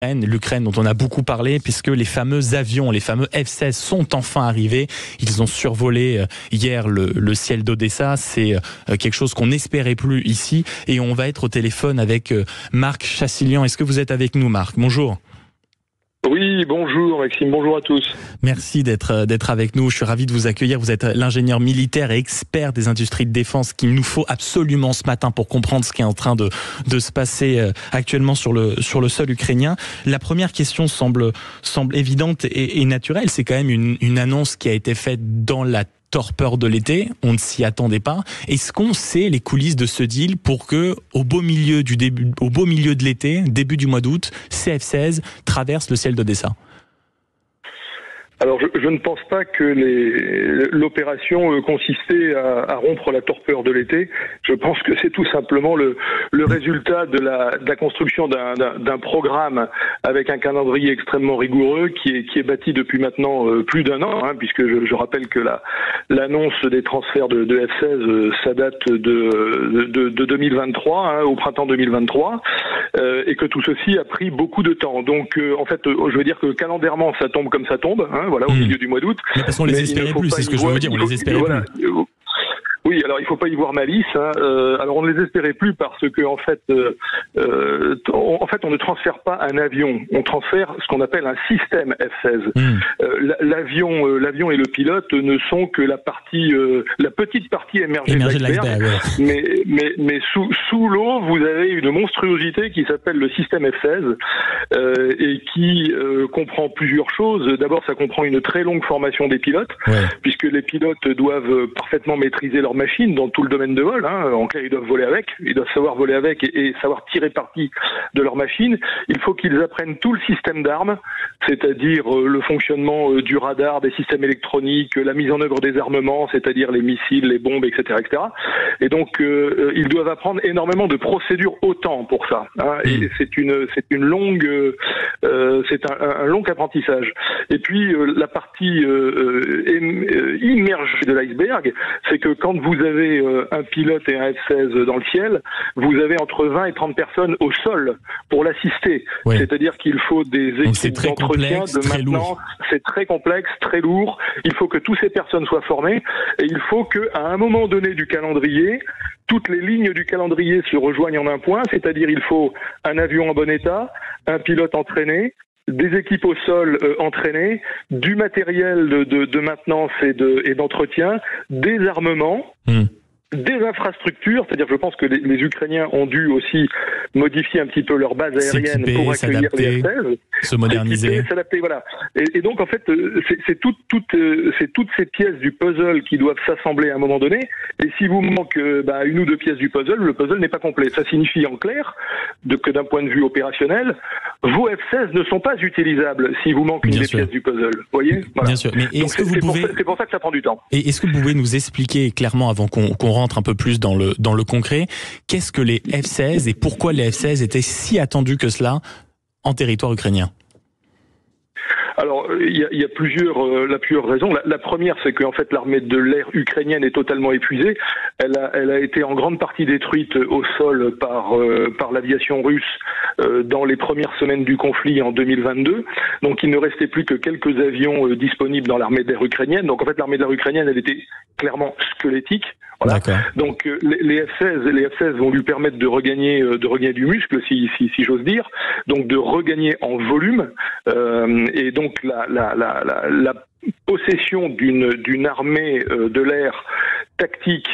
L'Ukraine dont on a beaucoup parlé, puisque les fameux avions, les fameux F-16 sont enfin arrivés. Ils ont survolé hier le ciel d'Odessa. C'est quelque chose qu'on n'espérait plus ici. Et on va être au téléphone avec Marc Chassilian. Est-ce que vous êtes avec nous, Marc? Bonjour. Oui, bonjour Maxime, bonjour à tous. Merci d'être avec nous, je suis ravi de vous accueillir. Vous êtes l'ingénieur militaire et expert des industries de défense qu'il nous faut absolument ce matin pour comprendre ce qui est en train de se passer actuellement sur le sol ukrainien. La première question semble évidente et naturelle, c'est quand même une annonce qui a été faite dans la torpeur de l'été, on ne s'y attendait pas. Est-ce qu'on sait les coulisses de ce deal pour que, au beau milieu de l'été, début du mois d'août, CF-16 traverse le ciel d'Odessa? Alors je ne pense pas que l'opération consistait à rompre la torpeur de l'été. Je pense que c'est tout simplement le résultat de la construction d'un programme avec un calendrier extrêmement rigoureux qui est bâti depuis maintenant plus d'un an, puisque je rappelle que l'annonce des transferts de F-16, ça date de 2023, au printemps 2023, et que tout ceci a pris beaucoup de temps. Donc en fait, je veux dire que calendairement ça tombe comme ça tombe, voilà, au milieu du mois d'août. Mais parce qu'on les espérait plus, c'est ce que je veux dire, on les espérait plus. Oui, alors il faut pas y voir malice. Alors on ne les espérait plus parce que en fait, on ne transfère pas un avion, on transfère ce qu'on appelle un système F-16. L'avion et le pilote ne sont que la petite partie émergée de l'iceberg. Ouais. Mais sous l'eau, vous avez une monstruosité qui s'appelle le système F-16 et qui comprend plusieurs choses. D'abord, ça comprend une très longue formation des pilotes, puisque les pilotes doivent parfaitement maîtriser leur machine dans tout le domaine de vol. En clair, ils doivent voler avec, ils doivent savoir voler avec et savoir tirer parti de leur machine. Il faut qu'ils apprennent tout le système d'armes, c'est-à-dire le fonctionnement du radar, des systèmes électroniques, la mise en œuvre des armements, c'est-à-dire les missiles, les bombes, etc., etc. Et donc, ils doivent apprendre énormément de procédures OTAN pour ça. Et c'est un long apprentissage. Et puis, la partie immergée de l'iceberg, c'est que quand vous avez un pilote et un F-16 dans le ciel, vous avez entre 20 et 30 personnes au sol pour l'assister. Oui. C'est-à-dire qu'il faut des équipes d'entretien, de maintenance. C'est très complexe, très lourd. Il faut que toutes ces personnes soient formées et il faut qu'à un moment donné du calendrier, toutes les lignes du calendrier se rejoignent en un point, c'est-à-dire il faut un avion en bon état, un pilote entraîné, des équipes au sol entraînées, du matériel de maintenance et d'entretien, des armements, des infrastructures, c'est-à-dire je pense que les Ukrainiens ont dû aussi modifier un petit peu leur base aérienne pour accueillir les F-16, se moderniser, s'adapter, voilà. Et donc en fait, c'est toutes ces pièces du puzzle qui doivent s'assembler à un moment donné. Et si vous manque une ou deux pièces du puzzle, le puzzle n'est pas complet. Ça signifie en clair que d'un point de vue opérationnel, vos F-16 ne sont pas utilisables si vous manque une des pièces du puzzle. Vous voyez, voilà. Bien sûr. Mais c'est pour ça que ça prend du temps. Et est-ce que vous pouvez nous expliquer clairement, avant qu'on rentre un peu plus dans le concret, qu'est-ce que les F-16 et pourquoi les F-16 étaient si attendus que cela en territoire ukrainien? Alors, il y a plusieurs raisons. La première, c'est qu'en fait, l'armée de l'air ukrainienne est totalement épuisée. Elle a été en grande partie détruite au sol par l'aviation russe dans les premières semaines du conflit en 2022. Donc, il ne restait plus que quelques avions disponibles dans l'armée de l'air ukrainienne. Donc, en fait, l'armée de l'air ukrainienne, elle était clairement squelettique. Voilà. Donc, les F-16 vont lui permettre de regagner du muscle, si j'ose dire. Donc, de regagner en volume. Et donc, la possession d'une armée de l'air tactique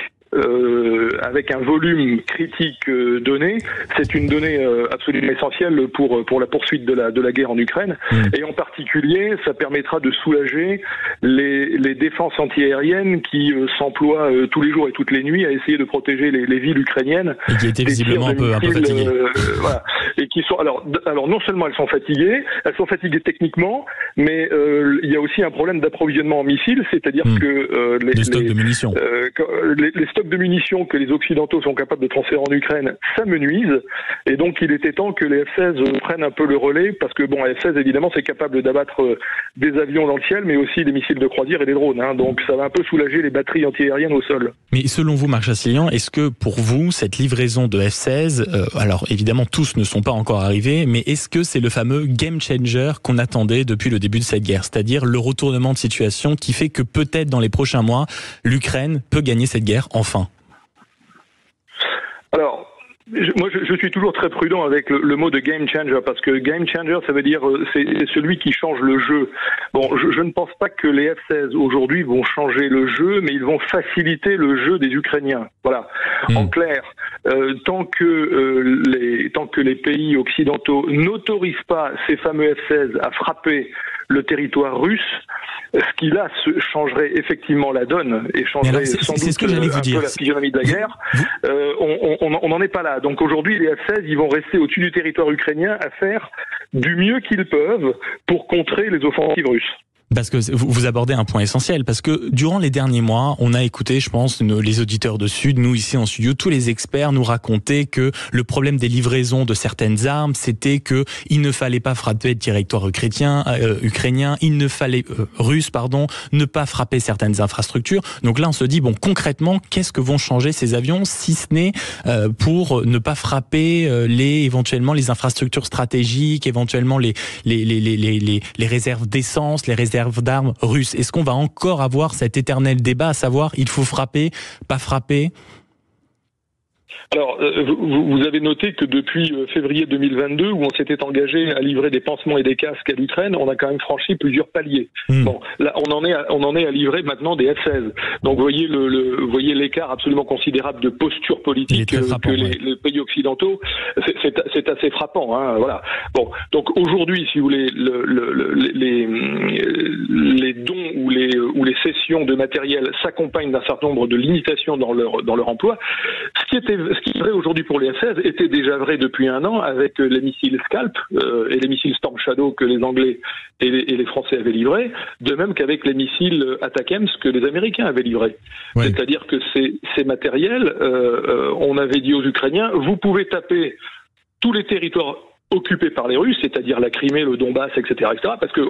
avec un volume critique donné, c'est une donnée absolument essentielle pour la poursuite de la guerre en Ukraine. Et en particulier, ça permettra de soulager les défenses antiaériennes qui s'emploient tous les jours et toutes les nuits à essayer de protéger les villes ukrainiennes. Et qui étaient visiblement un peu fatiguées. Voilà. Et qui sont alors non seulement elles sont fatiguées techniquement, mais il y a aussi un problème d'approvisionnement en missiles, c'est-à-dire que les stocks stocks de munitions que les Occidentaux sont capables de transférer en Ukraine, ça me nuise. Et donc, il était temps que les F-16 prennent un peu le relais, parce que bon, F-16, évidemment, c'est capable d'abattre des avions dans le ciel, mais aussi des missiles de croisière et des drones. Donc, ça va un peu soulager les batteries antiaériennes au sol. Mais selon vous, Marc Chassilian, est-ce que pour vous, cette livraison de F-16, alors évidemment, tous ne sont pas encore arrivés, mais est-ce que c'est le fameux game changer qu'on attendait depuis le début de cette guerre, c'est-à-dire le retournement de situation qui fait que peut-être dans les prochains mois, l'Ukraine peut gagner cette guerre enfin? Alors, moi, je suis toujours très prudent avec le mot de game changer, parce que game changer, ça veut dire c'est celui qui change le jeu. Bon, je ne pense pas que les F-16 aujourd'hui vont changer le jeu, mais ils vont faciliter le jeu des Ukrainiens. Voilà. En clair, tant que les pays occidentaux n'autorisent pas ces fameux F-16 à frapper le territoire russe, ce qui là changerait effectivement la donne et changerait sans doute un peu la physionomie de la guerre. On n'en est pas là. Donc aujourd'hui, les F-16, ils vont rester au-dessus du territoire ukrainien à faire du mieux qu'ils peuvent pour contrer les offensives russes. Parce que vous abordez un point essentiel, parce que durant les derniers mois, on a écouté, je pense, les auditeurs de Sud, nous ici en studio, tous les experts nous racontaient que le problème des livraisons de certaines armes, c'était que il ne fallait pas frapper le territoire ukrainien, il ne fallait ne pas frapper certaines infrastructures. Donc là, on se dit bon, concrètement, qu'est-ce que vont changer ces avions, si ce n'est pour ne pas frapper éventuellement les infrastructures stratégiques, éventuellement les réserves d'essence, les réserves d'armes russes. Est-ce qu'on va encore avoir cet éternel débat à savoir il faut frapper, pas frapper? Alors, vous avez noté que depuis février 2022, où on s'était engagé à livrer des pansements et des casques à l'Ukraine, on a quand même franchi plusieurs paliers. Bon, là, on en est à livrer maintenant des F-16. Donc, vous voyez l'écart absolument considérable de posture politique que les pays occidentaux. C'est assez frappant, hein, voilà. Bon, donc aujourd'hui, si vous voulez, les dons ou les cessions de matériel s'accompagnent d'un certain nombre de limitations dans leur emploi. Ce qui est vrai aujourd'hui pour les F-16 était déjà vrai depuis un an avec les missiles Scalp et les missiles Storm Shadow que les Anglais et les Français avaient livrés, de même qu'avec les missiles ATACMS que les Américains avaient livrés. Oui. C'est-à-dire que ces matériels, on avait dit aux Ukrainiens, vous pouvez taper tous les territoires occupés par les Russes, c'est-à-dire la Crimée, le Donbass, etc., parce que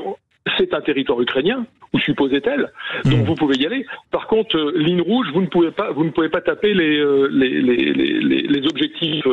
c'est un territoire ukrainien, ou supposait-elle, donc vous pouvez y aller. Par contre, ligne rouge, vous ne pouvez pas taper les objectifs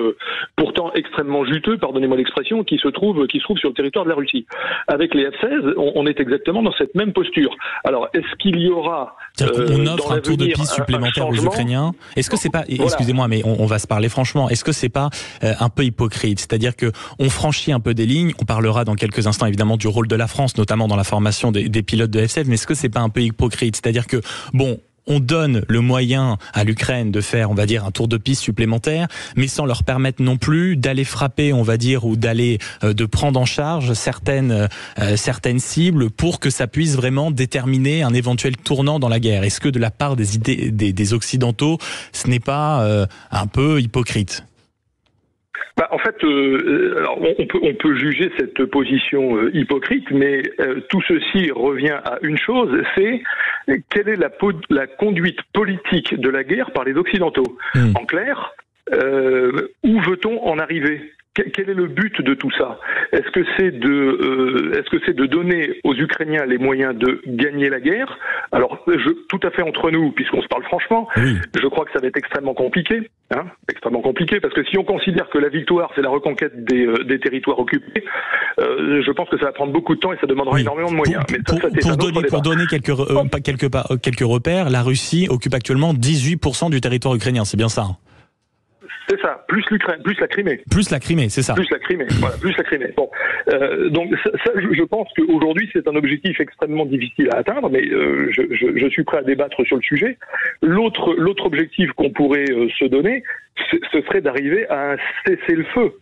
pourtant extrêmement juteux, pardonnez-moi l'expression, qui se trouvent sur le territoire de la Russie. Avec les F-16, on est exactement dans cette même posture. Alors, est-ce qu'il y aura on offre un tour de piste supplémentaire aux Ukrainiens? Est-ce que c'est pas, excusez-moi, mais on va se parler franchement, est-ce que c'est pas un peu hypocrite? C'est-à-dire que on franchit un peu des lignes, on parlera dans quelques instants évidemment du rôle de la France, notamment dans la formation des pilotes de F-16, mais est-ce que c'est pas un peu hypocrite? C'est-à-dire que, bon, on donne le moyen à l'Ukraine de faire, on va dire, un tour de piste supplémentaire, mais sans leur permettre non plus d'aller frapper, on va dire, ou de prendre en charge certaines cibles pour que ça puisse vraiment déterminer un éventuel tournant dans la guerre. Est-ce que de la part des Occidentaux, ce n'est pas un peu hypocrite? En fait, alors on peut juger cette position hypocrite, mais tout ceci revient à une chose, c'est quelle est la conduite politique de la guerre par les Occidentaux. En clair, où veut-on en arriver ? Quel est le but de tout ça? Est-ce que c'est de donner aux Ukrainiens les moyens de gagner la guerre? Alors, tout à fait entre nous, puisqu'on se parle franchement, je crois que ça va être extrêmement compliqué, parce que si on considère que la victoire, c'est la reconquête des territoires occupés, je pense que ça va prendre beaucoup de temps et ça demandera énormément de moyens. Pour donner quelques repères, la Russie occupe actuellement 18% du territoire ukrainien, c'est bien ça, hein? C'est ça, plus l'Ukraine, plus la Crimée. Plus la Crimée, c'est ça. Plus la Crimée, voilà, plus la Crimée. Bon, donc ça, je pense qu'aujourd'hui c'est un objectif extrêmement difficile à atteindre, mais je suis prêt à débattre sur le sujet. L'autre objectif qu'on pourrait se donner, ce serait d'arriver à un cessez-le-feu.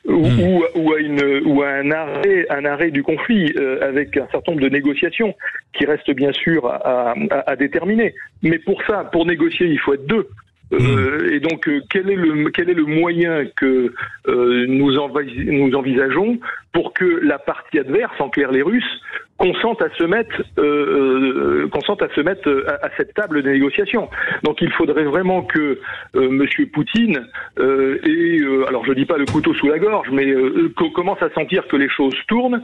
Ou à un arrêt du conflit avec un certain nombre de négociations qui restent bien sûr à déterminer. Mais pour négocier, il faut être deux. Et donc, quel est le moyen que nous envisageons pour que la partie adverse, en clair les Russes, consentent à se mettre à cette table de négociation. Donc il faudrait vraiment que Monsieur Poutine alors je dis pas le couteau sous la gorge, mais commence à sentir que les choses tournent,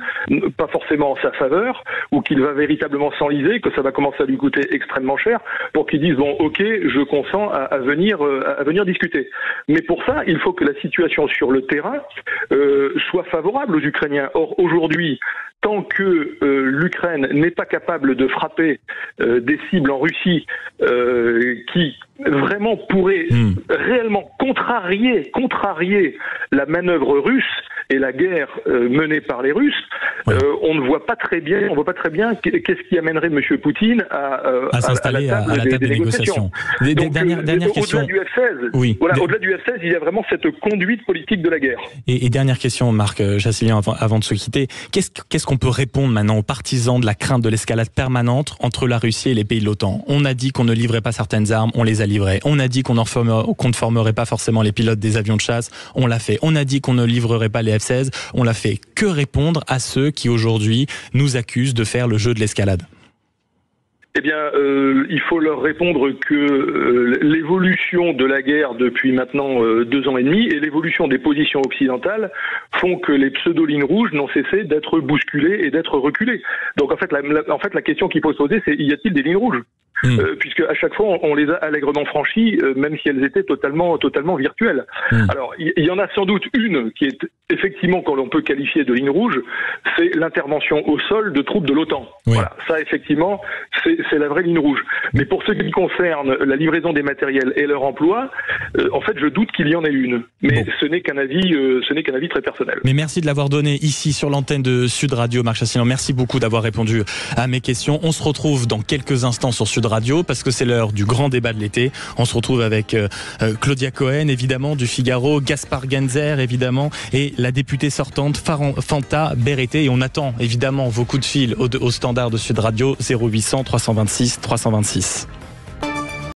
pas forcément en sa faveur, ou qu'il va véritablement s'enliser, que ça va commencer à lui coûter extrêmement cher, pour qu'il dise bon, ok, je consens à venir discuter. Mais pour ça, il faut que la situation sur le terrain soit favorable aux Ukrainiens. Or aujourd'hui, tant que l'Ukraine n'est pas capable de frapper des cibles en Russie qui vraiment pourraient réellement contrarier la manœuvre russe et la guerre menée par les Russes, on ne voit pas très bien, qu'est-ce qui amènerait M. Poutine à s'installer à la table des négociations. Dernière question. Au-delà du F-16, au-delà du F-16, il y a vraiment cette conduite politique de la guerre. Et dernière question, Marc Chassilien, avant de se quitter, qu'est-ce qu'on peut répondre maintenant aux partisans de la crainte de l'escalade permanente entre la Russie et les pays de l'OTAN? On a dit qu'on ne livrait pas certaines armes, on les a livrées. On a dit qu'on ne formerait pas forcément les pilotes des avions de chasse, on l'a fait. On a dit qu'on ne livrerait pas les F-16, on l'a fait. Que répondre à ceux qui aujourd'hui nous accusent de faire le jeu de l'escalade? Eh bien, il faut leur répondre que l'évolution de la guerre depuis maintenant 2 ans et demi et l'évolution des positions occidentales font que les pseudo-lignes rouges n'ont cessé d'être bousculées et d'être reculées. Donc en fait, la question qu'il faut se poser, c'est y a-t-il des lignes rouges ? Puisque à chaque fois on les a allègrement franchies, même si elles étaient totalement virtuelles. Alors il y en a sans doute une qui est effectivement, quand l'on peut qualifier de ligne rouge, c'est l'intervention au sol de troupes de l'OTAN. Voilà, ça effectivement c'est la vraie ligne rouge. Mais pour ce qui concerne la livraison des matériels et leur emploi, en fait je doute qu'il y en ait une. Mais ce n'est qu'un avis très personnel. Mais merci de l'avoir donné ici sur l'antenne de Sud Radio, Marc Chassilien. Merci beaucoup d'avoir répondu à mes questions. On se retrouve dans quelques instants sur Sud Radio parce que c'est l'heure du grand débat de l'été. On se retrouve avec Claudia Cohen, évidemment, du Figaro, Gaspard Genzer, évidemment, et la députée sortante Fanta Berete. Et on attend évidemment vos coups de fil au standard de Sud Radio 0800 326 326.